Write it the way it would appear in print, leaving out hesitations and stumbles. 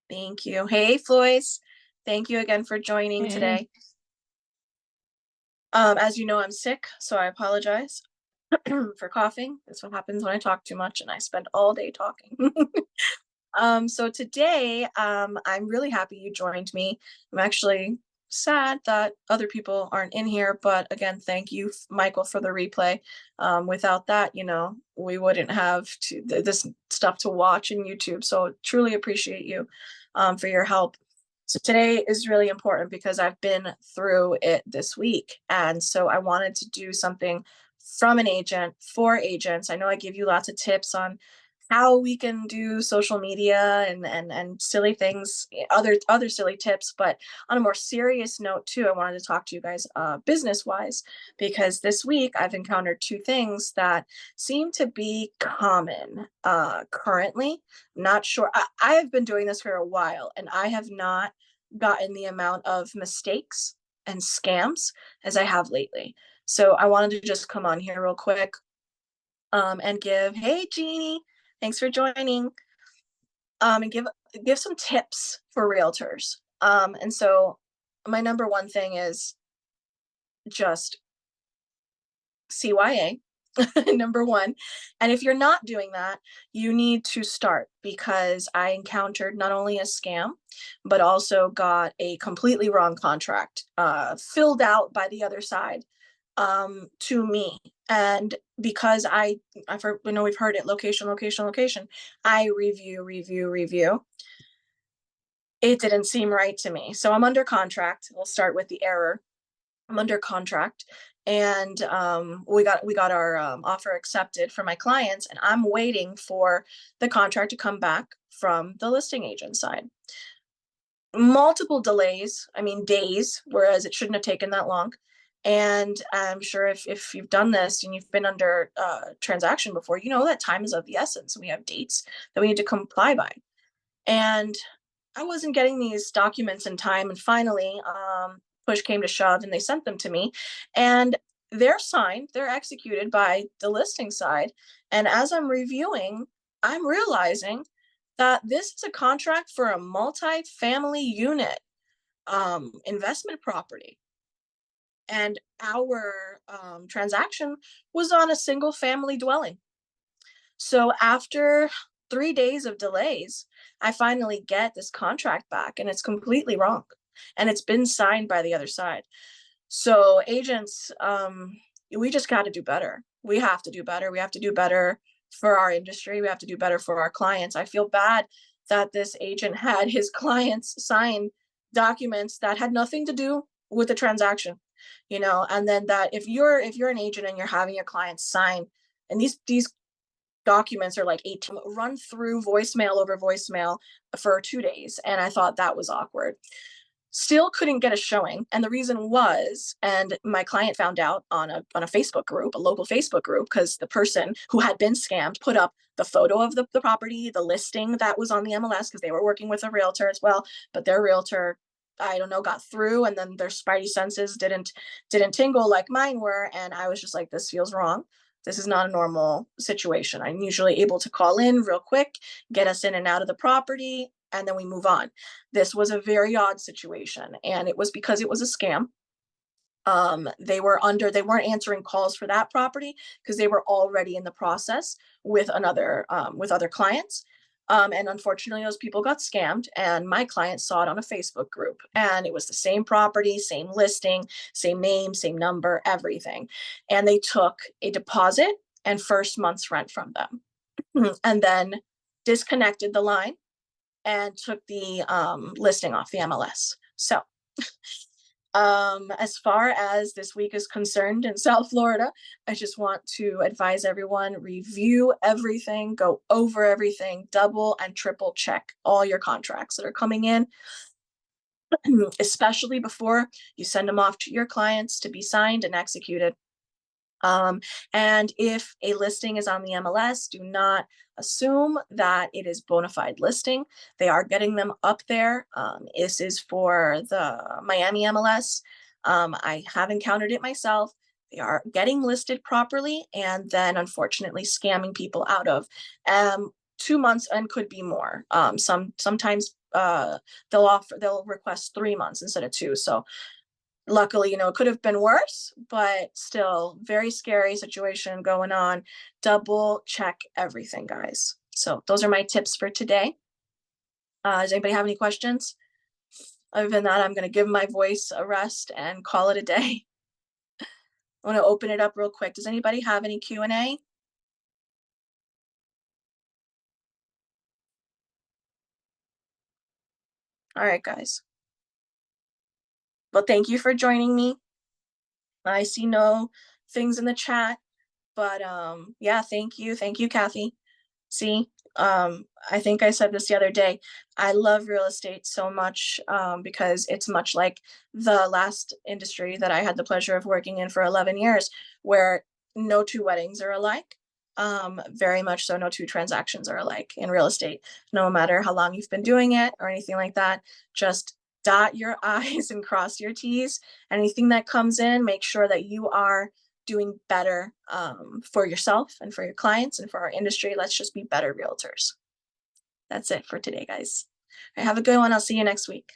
Thank you. Hey, Floyce. Thank you again for joining Hey. today. As you know, I'm sick, so I apologize for coughing. That's what happens when I talk too much and I spend all day talking. So today, I'm really happy you joined me. I'm actually sad that other people aren't in here, but again, thank you, Michael, for the replay. Without that, we wouldn't have this stuff to watch in YouTube. So truly appreciate you for your help. So today is really important because I've been through it this week. And so I wanted to do something from an agent for agents. I know I give you lots of tips on how we can do social media and silly things, other silly tips. But on a more serious note too, I wanted to talk to you guys business wise, because this week I've encountered two things that seem to be common currently. Not sure. I have been doing this for a while and I have not gotten the amount of mistakes and scams as I have lately. So I wanted to just come on here real quick and give, hey Jeannie, thanks for joining, and give some tips for realtors. And so my number one thing is just CYA, number one. And if you're not doing that, you need to start, because I encountered not only a scam, but also got a completely wrong contract filled out by the other side to me. And because I know we've heard it, location, location, location. I review. It didn't seem right to me. So I'm under contract. We'll start with the error. I'm under contract, and we got our offer accepted for my clients, and I'm waiting for the contract to come back from the listing agent side. Multiple delays, I mean days, whereas it shouldn't have taken that long. And I'm sure if you've done this and you've been under transaction before, you know that time is of the essence. We have dates that we need to comply by. And I wasn't getting these documents in time. And finally, push came to shove and they sent them to me. And they're signed, they're executed by the listing side. And as I'm reviewing, I'm realizing that this is a contract for a multi-family unit investment property. And our transaction was on a single family dwelling. So after 3 days of delays, I finally get this contract back and it's completely wrong. And it's been signed by the other side. So agents, we just got to do better. We have to do better. We have to do better for our industry. We have to do better for our clients. I feel bad that this agent had his clients sign documents that had nothing to do with the transaction, and then that if you're an agent and you're having your clients sign, and these documents are like 18, run through voicemail over voicemail for 2 days. And I thought that was awkward. Still couldn't get a showing. And the reason was, and my client found out on a Facebook group, a local Facebook group, because the person who had been scammed put up the photo of the property, the listing that was on the MLS, because they were working with a realtor as well. But their realtor, I don't know, got through, and then their spidey senses didn't tingle like mine were. And I was just like, this feels wrong. This is not a normal situation. I'm usually able to call in real quick, get us in and out of the property, and then we move on. This was a very odd situation, and it was because it was a scam. They weren't answering calls for that property because they were already in the process with with other clients. And unfortunately, those people got scammed, and my client saw it on a Facebook group, and it was the same property, same listing, same name, same number, everything. And they took a deposit and first month's rent from them, and then disconnected the line and took the listing off the MLS. So as far as this week is concerned in South Florida, I just want to advise everyone, review everything, go over everything, double and triple check all your contracts that are coming in, especially before you send them off to your clients to be signed and executed. And if a listing is on the MLS, do not assume that it is bona fide listing. They are getting them up there. This is for the Miami MLS. I have encountered it myself. They are getting listed properly and then unfortunately scamming people out of. 2 months and could be more. Sometimes they'll request 3 months instead of two. So luckily, it could have been worse, but still very scary situation going on. Double check everything, guys. So those are my tips for today. Does anybody have any questions? Other than that, I'm going to give my voice a rest and call it a day. I want to open it up real quick. Does anybody have any Q&A? All right, guys. Well, thank you for joining me. I see no things in the chat, but yeah, thank you. Thank you, Kathy. See, I think I said this the other day. I love real estate so much because it's much like the last industry that I had the pleasure of working in for 11 years, where no two weddings are alike. Very much so, no two transactions are alike in real estate, no matter how long you've been doing it or anything like that. Just dot your I's and cross your T's. Anything that comes in, make sure that you are doing better for yourself and for your clients and for our industry. Let's just be better realtors. That's it for today, guys. All right, have a good one. I'll see you next week.